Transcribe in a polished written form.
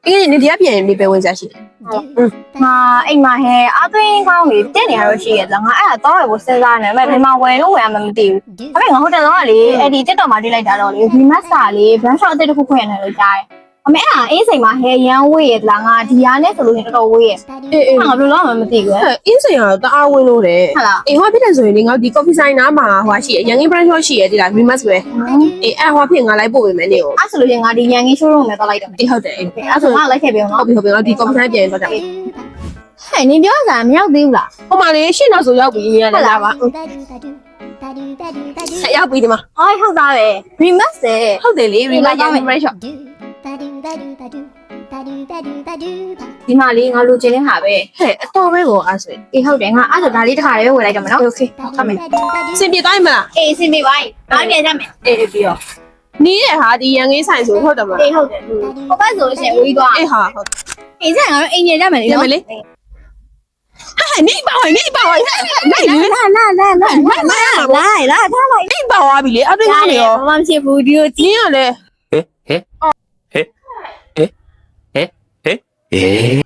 အေးနေတရားပြန်နေပဲဝင်စားရှိတယ် ငါအိမ်မှာဟဲအသွင်းကောင်းလေးတက်နေရတော့ရှိရလားငါအဲ့ဒါတော့ရကိုစဉ်းစားနေမယ်ဘယ်မှာဝယ်လို့ဝယ်ရမှမသိဘူးဒါပေမဲ့ငါဟိုတယ်တော့ကလေအဲ့ဒီတက်တော်မှာတိလိုက်တာတော့လေဒီမတ်စာလေး brand shop အသစ်တစ်ခုဖွင့်ရတယ်လို့ကြားတယ်အမေအဲ့ဒါအေးစိမ်မှာဟဲရန်ဝေးရလားငါဒီရားနဲ့ဆိုလို့ရင်တော်တော်ဝေးရ အေး ငါဘယ်လိုလုပ်မှမသိဘူး အင်းစင်ကတော့တအားဝင်လို့တယ် ဟုတ်လား အေးဟောဖြစ်တယ်ဆိုရင်ဒီငါဒီ coffee sign နားမှာဟိုရှိရရန်ကင်း brand shop ရှိရဒီလား remas ပဲအေးအဲ့ဟောဖြစ်ငါလိုက်ပို့ပေးမယ်နေကို အဲ့ဆိုလို့ရင်ငါဒီရန်ကင်း showroom နဲ့တော့လိုက်တယ် အေးဟုတ်တယ်အေး အဲ့ဆိုငါလိုက်ခဲ့ပြီနော် ဟုတ်ပြီဒီ coffee sign ပြန်တော့ကြ ဟဲ့နင်ပြောစရာမရောက်သေးဘူးလား ဟိုမှာလေရှင်းတော့ဆိုရောက်ပြီနေရလာပါရောက်ပြီဒီမှာ အော်ဟုတ်သားပဲ remix တဲ့ ဟုတ်တယ်လေ remas ရန်ကင်း brand shop ဒီမှာလေးငါလိုချင်တဲ့ဟာပဲ ဟဲ့အတော်ပဲကိုအားဆိုရင် အေးဟုတ်တယ်ငါအဲ့ဒါဒါလေးတစ်ခါလေးပဲဝယ်လိုက်ကြမယ်နော် โอเคဟုတ်မယ်စင်ပြေသွားရင်မလား အေးအဆင်ပြေပါ့ငါပြန်ကြမယ် အေးပြီးတော့နီးတဲ့ဟာဒီရန်ကင်းဆိုင်ဆိုဟုတ်တယ်မလား အေးဟုတ်တယ်ဟိုဘက်ဆိုရှင်ဝေးသွား အေးဟာဟုတ် အေးစံငါတို့အိမ်ပြန်ကြမယ်လေနော် ဟဲ့နေပါဝိုင်းနေပါဝိုင်းနိုင်လေ လာထားလိုက် နေပါဝါပြီလေအတွင်းကောင်းနေရော ဘာမှမရှိဘူးဒီလိုကြည့် နင်းရလေ え